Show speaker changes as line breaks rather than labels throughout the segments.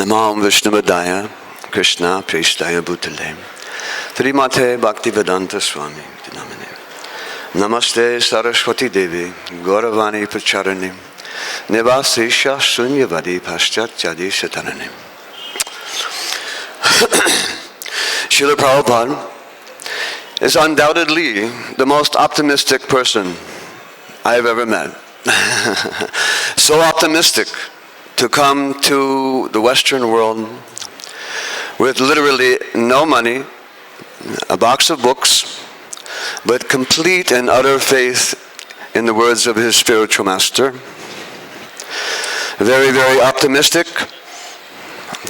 Namo Vishnavadaya Krishna Prestaya Bhutale Srimate Bhaktivedanta Swami Dinamine Namaste Saraswati Devi Gauravani Pracharani Nivasesha Sunyavadi Paschatjadi Satanani. Srila Prabhupada is undoubtedly the most optimistic person I have ever met. So optimistic to come to the Western world with literally no money, a box of books, but complete and utter faith in the words of his spiritual master. Very, very optimistic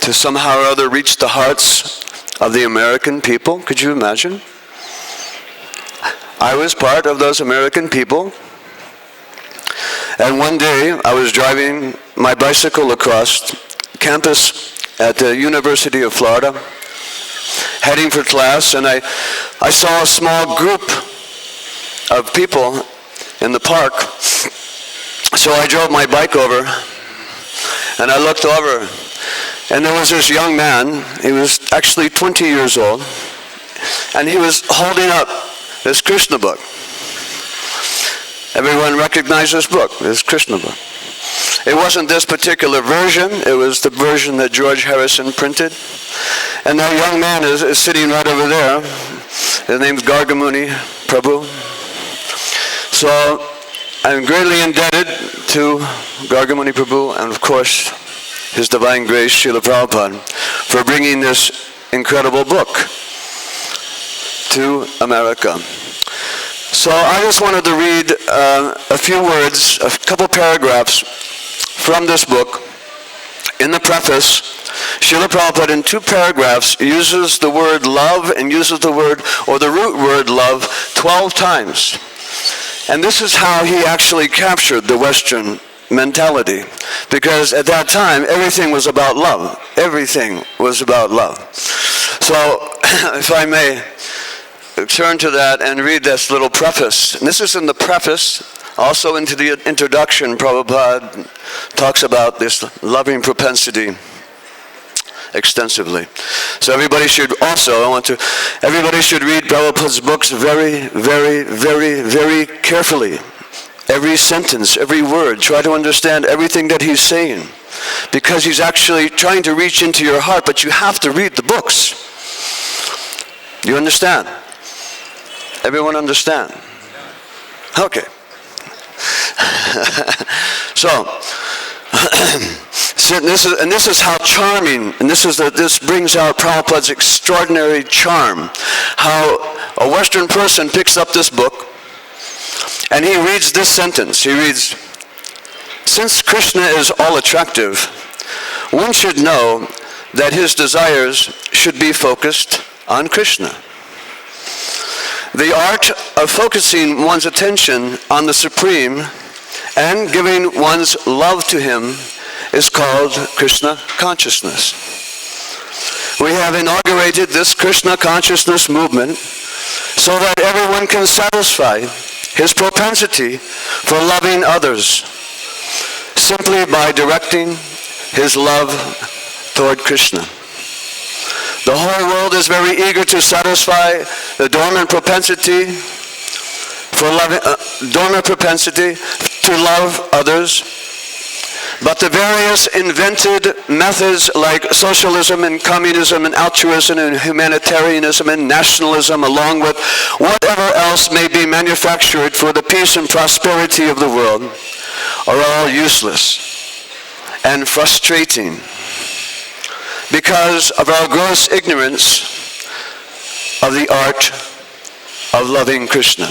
to somehow or other reach the hearts of the American people. Could you imagine? I was part of those American people. And one day I was driving my bicycle across campus at the University of Florida, heading for class, and I saw a small group of people in the park. So I drove my bike over, and I looked over, and there was this young man. He was actually 20 years old, and he was holding up this Krishna book. Everyone recognized this book, this Krishna book. It wasn't this particular version, it was the version that George Harrison printed. And that young man is sitting right over there. His name's Gargamuni Prabhu. So I'm greatly indebted to Gargamuni Prabhu and of course His Divine Grace, Srila Prabhupada, for bringing this incredible book to America. So I just wanted to read a few words, a couple paragraphs from this book. In the preface, Srila Prabhupada in 2 paragraphs uses the word love and uses the word, or the root word love, 12 times. And this is how he actually captured the Western mentality. Because at that time, everything was about love. Everything was about love. So, if I may turn to that and read this little preface. And this is in the preface. Also into the introduction, Prabhupada talks about this loving propensity extensively. So everybody should everybody should read Prabhupada's books very, very, very, very carefully. Every sentence, every word. Try to understand everything that he's saying. Because he's actually trying to reach into your heart, but you have to read the books. You understand? Everyone understand? Okay. So this is how charming, and this brings out Prabhupada's extraordinary charm. How a Western person picks up this book, and he reads this sentence. He reads, "Since Krishna is all attractive, one should know that his desires should be focused on Krishna. The art of focusing one's attention on the Supreme and giving one's love to Him is called Krishna consciousness. We have inaugurated this Krishna consciousness movement so that everyone can satisfy his propensity for loving others simply by directing his love toward Krishna. The whole world is very eager to satisfy the dormant propensity to love others, but the various invented methods like socialism and communism and altruism and humanitarianism and nationalism, along with whatever else may be manufactured for the peace and prosperity of the world, are all useless and frustrating because of our gross ignorance of the art of loving Krishna.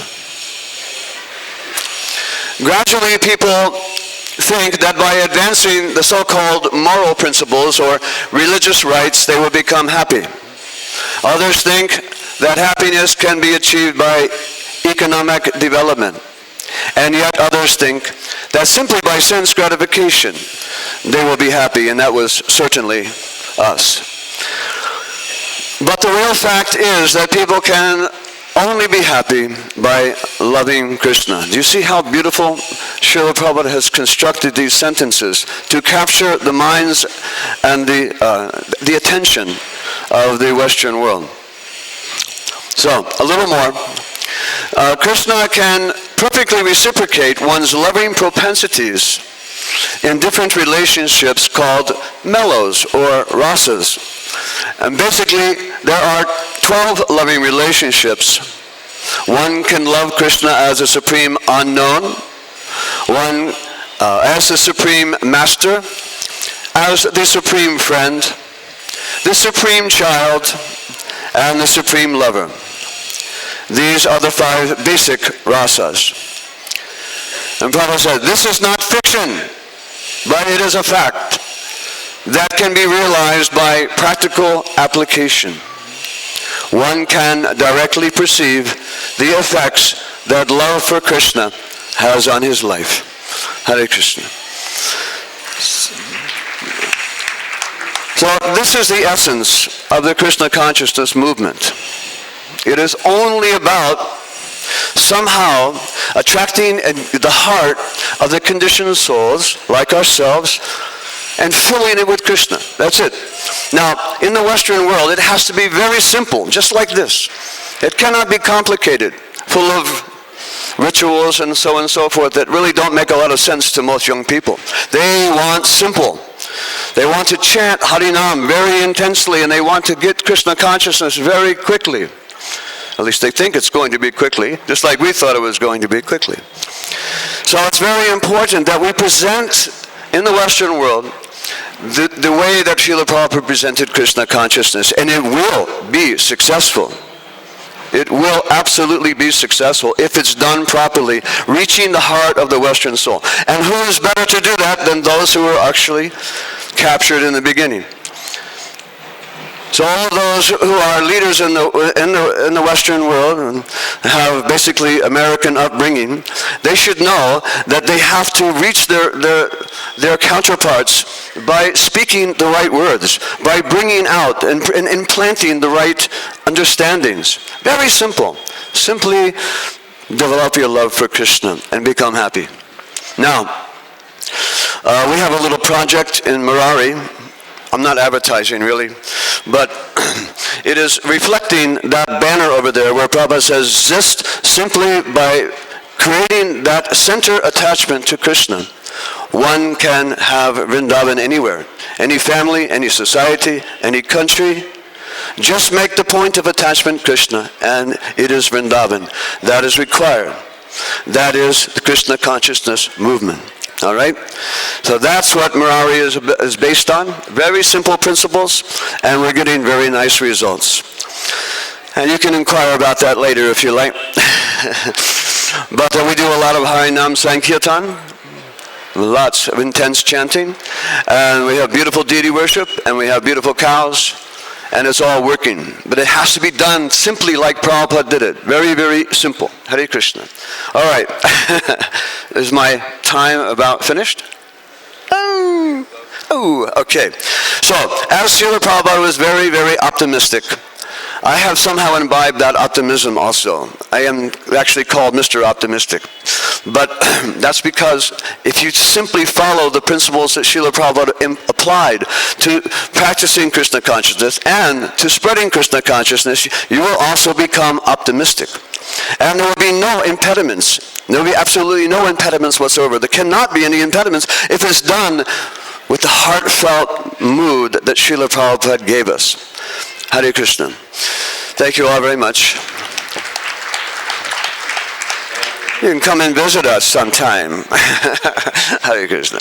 Gradually, people think that by advancing the so-called moral principles or religious rights, they will become happy. Others think that happiness can be achieved by economic development. And yet others think that simply by sense gratification, they will be happy, and that was certainly us. But the real fact is that people can only be happy by loving Krishna. Do you see how beautiful Srila Prabhupada has constructed these sentences to capture the minds and the attention of the Western world? So, a little more. Krishna can perfectly reciprocate one's loving propensities in different relationships called mellows or rasas. And basically, there are 12 loving relationships. One can love Krishna as a supreme unknown, one as the supreme master, as the supreme friend, the supreme child, and the supreme lover. These are the 5 basic rasas. And Prabhupada said, this is not fiction, but it is a fact that can be realized by practical application. One can directly perceive the effects that love for Krishna has on his life. Hare Krishna. So this is the essence of the Krishna consciousness movement. It is only about somehow attracting the heart of the conditioned souls, like ourselves, and filling it with Krishna. That's it. Now, in the Western world, it has to be very simple, just like this. It cannot be complicated, full of rituals and so forth that really don't make a lot of sense to most young people. They want simple. They want to chant Harinam very intensely, and they want to get Krishna consciousness very quickly. At least they think it's going to be quickly, just like we thought it was going to be quickly. So it's very important that we present in the Western world the way that Srila Prabhupada presented Krishna consciousness, and it will be successful. It will absolutely be successful if it's done properly, reaching the heart of the Western soul. And who is better to do that than those who were actually captured in the beginning? So all those who are leaders in the Western world and have basically American upbringing, they should know that they have to reach their counterparts by speaking the right words, by bringing out and implanting the right understandings. Very simple. Simply develop your love for Krishna and become happy. Now, we have a little project in Murari. I'm not advertising really, but it is reflecting that banner over there where Prabhupada says, just simply by creating that center attachment to Krishna, one can have Vrindavan anywhere. Any family, any society, any country. Just make the point of attachment Krishna, and it is Vrindavan. That is required. That is the Krishna consciousness movement. All right? So that's what Murari is based on. Very simple principles, and we're getting very nice results. And you can inquire about that later if you like. But we do a lot of Harinam Sankirtan, lots of intense chanting, and we have beautiful deity worship, and we have beautiful cows, and it's all working. But it has to be done simply like Prabhupada did it. Very, very simple. Hare Krishna. All right. Is my time about finished? Oh, okay. So, as Srila Prabhupada was very, very optimistic, I have somehow imbibed that optimism also. I am actually called Mr. Optimistic. But that's because if you simply follow the principles that Srila Prabhupada applied to practicing Krishna consciousness and to spreading Krishna consciousness, you will also become optimistic. And there will be no impediments. There will be absolutely no impediments whatsoever. There cannot be any impediments if it's done with the heartfelt mood that Srila Prabhupada gave us. Hare Krishna. Thank you all very much. You can come and visit us sometime. Hare Krishna.